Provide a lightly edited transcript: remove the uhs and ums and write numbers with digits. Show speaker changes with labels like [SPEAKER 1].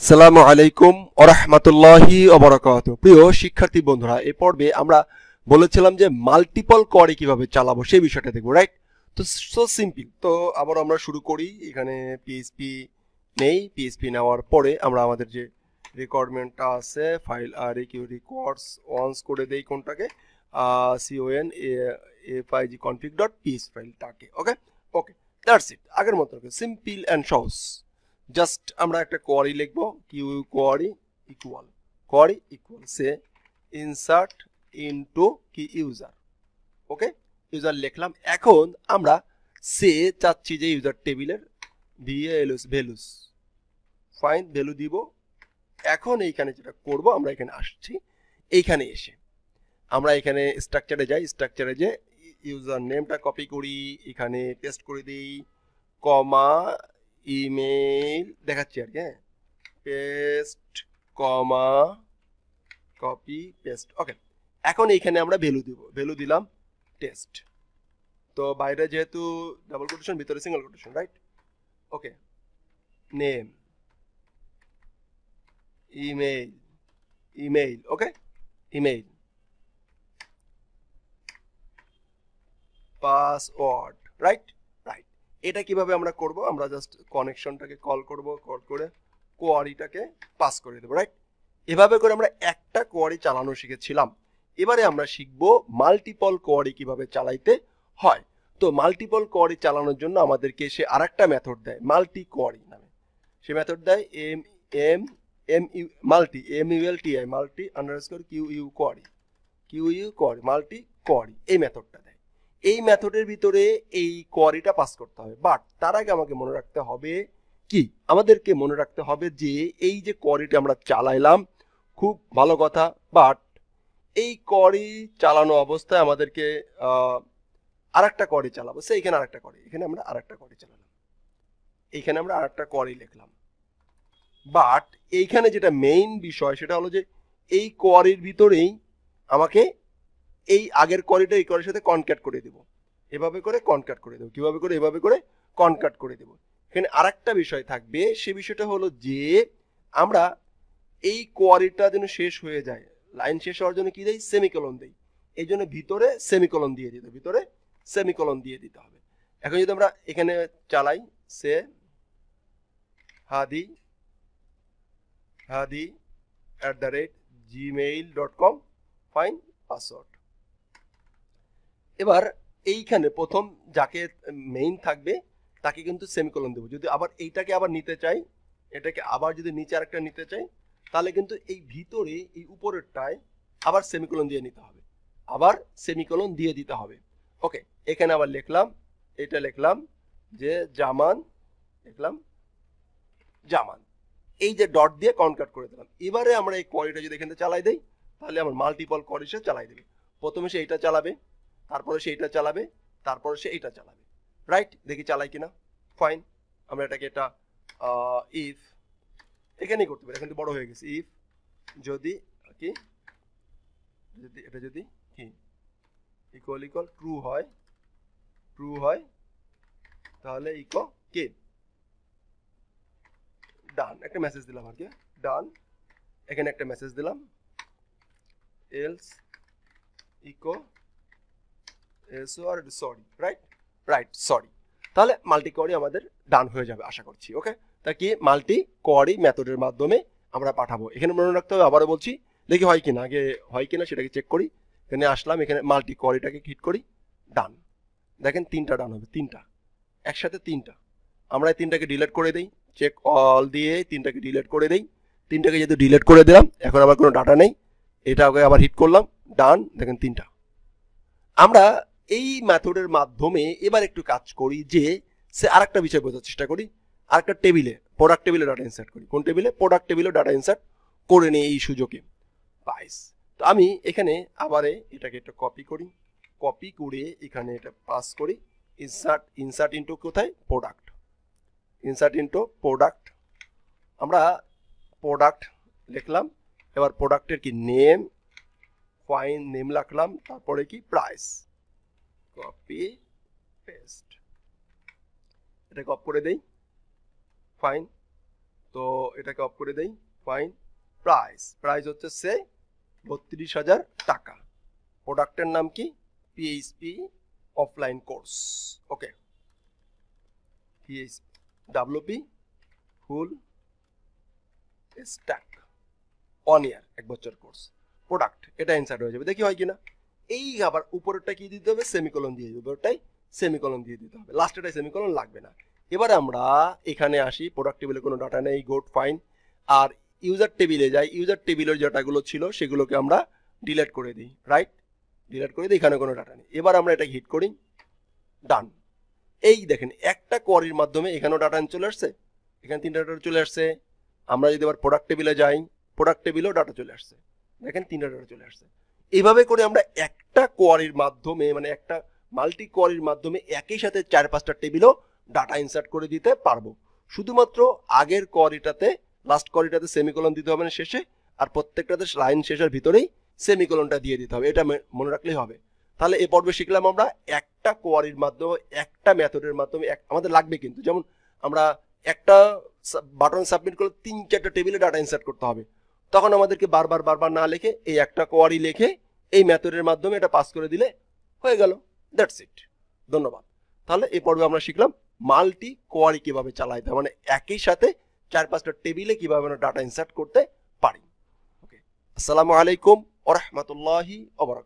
[SPEAKER 1] আসসালামু আলাইকুম ওয়া রাহমাতুল্লাহি ওয়া বারাকাতুহু। প্রিয় শিক্ষার্থী বন্ধুরা, এই পর্বে আমরা বলেছিলাম যে মাল্টিপল কোয়ারি কিভাবে চালাবো সেই বিষয়টা দেখবো, রাইট? তো সো সিম্পল। তো আবার আমরা শুরু করি। এখানে পিএইচপি নেই। পিএইচপি নেওয়ার পরে আমরা আমাদের যে রিকোয়ারমেন্টটা আছে ফাইল আর কিউ রিকোয়ার্ডস ওয়ান্স করে দেই কোনটাকে config config.php ফাইলটাকে। Okay okay, that's it. আগের মতো সিম্পল এন্ড সহজ। জাস্ট আমরা একটা কোয়ারি লিখবো, কিউ কোয়ারি ইকুয়াল সে ইনসার্ট ইনটু কি ইউজার। ওকে, ইউজার লিখলাম। এখন আমরা সে চাচ্ছি যে ইউজার টেবিলের ভ্যালুস ফাইন ভ্যালু দিব। এখন এইখানে যেটা করব, আমরা এখানে আসছি, এইখানে এসে আমরা এখানে স্ট্রাকচারে যাই। স্ট্রাকচারে যে ইউজার নেমটা কপি করি, এখানে পেস্ট করে দিই, কমা ইমেল দেখাচ্ছি আর কি, হ্যাঁ, পেস্ট কমা কপি পেস্ট। ওকে, এখন এইখানে আমরা ভ্যালু দিব। ভ্যালু দিলাম টেস্ট। তো বাইরে যেহেতু ডাবল কোটেশন, ভিতরে সিঙ্গেল কোটেশন, রাইট? ওকে, নেম ইমেইল ওকে, ইমেইল পাসওয়ার্ড, রাইট? এটা কিভাবে আমরা করব? আমরা জাস্ট কানেকশনটাকে কল করব, কল করে কোয়ারিটাকে পাস করে দেব, রাইট? এভাবে করে আমরা একটা কোয়ারি চালানো শিখেছিলাম। এবারে আমরা শিখব মাল্টিপল কোয়ারি কিভাবে চালাইতে হয়। তো মাল্টিপল কোয়ারি চালানোর জন্য আমাদেরকে সে আরেকটা মেথড দেয়, মাল্টি কোয়ারি নামে। সে মেথড দেয় multi underscore Q query multi query, এই মেথডটা দেয়। এই মেথডের ভিতরে এই কোয়ারিটা পাস করতে হবে। বাট তার আগে আমাদেরকে মনে রাখতে হবে যে এই যে কোয়ারিটা আমরা চালাইলাম, খুব ভালো কথা, বাট এই কোয়ারি চালানো অবস্থায় আমাদেরকে আরেকটা কোয়ারি চালাবো। এখানে আরেকটা কোয়ারি, এখানে আমরা আরেকটা কোয়ারি চালালাম, এখানে আমরা আরেকটা কোয়ারি লিখলাম। বাট এইখানে যেটা মেইন বিষয় সেটা হলো যে এই কোয়ারির ভিতরেই আমাকে এই আগের কোয়ারিটা এই কোয়ারির সাথে কনক্যাট করে দেব। এভাবে করে কনক্যাট করে দেব। কিভাবে করে? এভাবে করে কনক্যাট করে দেব। এখানে আরেকটা বিষয় থাকবে, সে বিষয়টা হলো যে আমরা এই কোয়ারিটা যেন শেষ হয়ে যায়, লাইন শেষ হওয়ার জন্য কি দেই? সেমিকোলন দেই। এই জন্য ভিতরে সেমিকোলন দিয়ে দিতে হবে। এখন যদি আমরা এখানে চালাই সে hadi@gmail.com ফাইন পাসওয়ার্ড। এবার এইখানে প্রথম যাকে মেইন থাকবে তাকে কিন্তু সেমিকোলন দেব। যদি আবার এইটাকে আবার নিতে চাই, এটাকে আবার যদি নিচে আরেকটা নিতে চাই, তাহলে কিন্তু এই ভিতরে এই উপরেরটায় আবার সেমিকোলন দিয়ে দিতে হবে। ওকে, এখানে আবার লিখলাম, এটা লিখলাম যে জামান, এই যে ডট দিয়ে কনক্যাট করে দিলাম। এবারে আমরা এই কোয়ারিটা যদি এখানে চালাই দেই, তাহলে আমার মাল্টিপল কোয়ারি সে চালাই দেবে। প্রথমে সে এইটা চালাবে, তারপরে সে এইটা চালাবে, তারপরে সে এইটা চালাবে, রাইট? দেখি চালাই কিনা। ফাইন, আমরা এটাকে ইফ এখানেই করতে পারি, এখন তো বড় হয়ে গেছে। ইফ যদি কি এটা যদি কি ইকুয়াল ট্রু হয় তাহলে ইকো কে ডান, একটা মেসেজ দিলাম আর কি, ডান। এখানে একটা মেসেজ দিলাম, else echo sorry, right sorry. তাহলে মাল্টি কোয়ারি আমাদের ডান হয়ে যাবে আশা করছি। ওকে, তা কি মাল্টি কোয়ারি মেথডের মাধ্যমে আমরা পাঠাবো। এখানে মনে রাখতে হবে, আবারও বলছি, দেখি হয় কিনা, আগে হয় কিনা সেটাকে চেক করি। এখানে আসলাম, এখানে মাল্টি কোয়ারিটাকে হিট করি, ডান। দেখেন তিনটা ডান হবে, তিনটা একসাথে, তিনটা। আমরা এই তিনটাকে ডিলিট করে দেই, চেক অল দিয়ে তিনটাকে ডিলিট করে দেই। তিনটাকে যেহেতু ডিলিট করে দিলাম, এখন আবার কোনো ডাটা নেই, এটাকে আবার হিট করলাম, ডান। দেখেন তিনটা। আমরা এই মেথডের মাধ্যমে এবার একটু কাজ করি যে সে আরেকটা বিষয় বোঝার চেষ্টা করি। আরেকটা টেবিলে, প্রোডাক্ট টেবিলে ডাটা ইনসার্ট করি। কোন টেবিলে? প্রোডাক্ট টেবিলে ডাটা ইনসার্ট করে নিই এই সুযোগে। বাইস। তো আমি এখানে আবার এটাকে একটা কপি করি, কপি করে এখানে এটা পাস করি, ইনসার্ট ইনটু কোথায়? Product, insert into product. আমরা প্রোডাক্ট লিখলাম। এবার প্রোডাক্টের কি নেম, ফাইন নেম লিখলাম, তারপরে কি প্রাইস, কপি পেস্ট, এটা কপি করে দেই, ফাইন। তো এটাকে অফ করে দেই। ফাইন প্রাইস, প্রাইস হচ্ছে সে 32,000 টাকা। প্রোডাক্টের নাম কি? PHP offline course. Okay, WP full stack 1 year, 1 বছর কোর্স। প্রোডাক্ট এটা ইনসার্ট হয়ে যাবে, দেখি হয় কিনা। এই আবার উপরেরটা কি দিতে হবে? সেমিকোলন দিয়ে দিতে হবে, ওটাই সেমিকোলন দিয়ে দিতে হবে, লাস্টেরটাই সেমিকোলন লাগবে না। এবারে আমরা এখানে আসি, প্রোডাক্ট টেবিলে কোনো ডাটা নেই, গুড ফাইন। আর ইউজার টেবিলে যাই, ইউজার টেবিলের ডাটাগুলো ছিল সেগুলোকে আমরা ডিলিট করে দিই, রাইট? ডিলিট করে দিই, এখানে কোনো ডাটা নেই। এবার আমরা এটা হিট করি, ডান। এই দেখেন একটা কোয়ারির মাধ্যমে এখানেও ডাটা চলে আসছে, এখানে 3টা ডাটা চলে আসছে। আমরা যদি আবার প্রোডাক্ট টেবিলে যাই, প্রোডাক্ট টেবিলেও ডাটা চলে আসছে, দেখেন 3টা ডাটা চলে আসছে। এইভাবে করে আমরা একটা কোয়ারির মাধ্যমে, মানে একটা মাল্টি কোয়ারির মাধ্যমে একই সাথে 4-5টা টেবিলও ডাটা ইনসার্ট করে দিতে পারবো। শুধুমাত্র আগের কোয়ারিটাতে, লাস্ট কোয়ারিটাতে সেমিকোলন দিতে হবে না শেষে, আর প্রত্যেকটাতে লাইন শেষের ভিতরেই সেমিকোলনটা দিয়ে দিতে হবে, এটা মনে রাখলেই হবে। তাহলে এই পর্বে শিখলাম আমরা একটা কোয়ারির মাধ্যমে, একটা মেথডের মাধ্যমে আমাদের লাগবে কিন্তু, যেমন আমরা একটা বাটন সাবমিট করলে 3-4টা টেবিলে ডাটা ইনসার্ট করতে হবে, তখন আমাদেরকে বারবার না লিখে এই একটা কোয়ারি লিখে এই মেথডের মাধ্যমে এটা পাস করে দিলে হয়ে গেল। That's it. ধন্যবাদ। তাহলে এই পর্বে আমরা শিখলাম মাল্টি কোয়ারি কিভাবে চালাইতে হয়, মানে একই সাথে 4-5টা টেবিলে কিভাবে আমরা ডাটা ইনসার্ট করতে পারি। ওকে, আসসালামু আলাইকুম ওয়া রাহমাতুল্লাহি ওয়া বারাকাতুহু।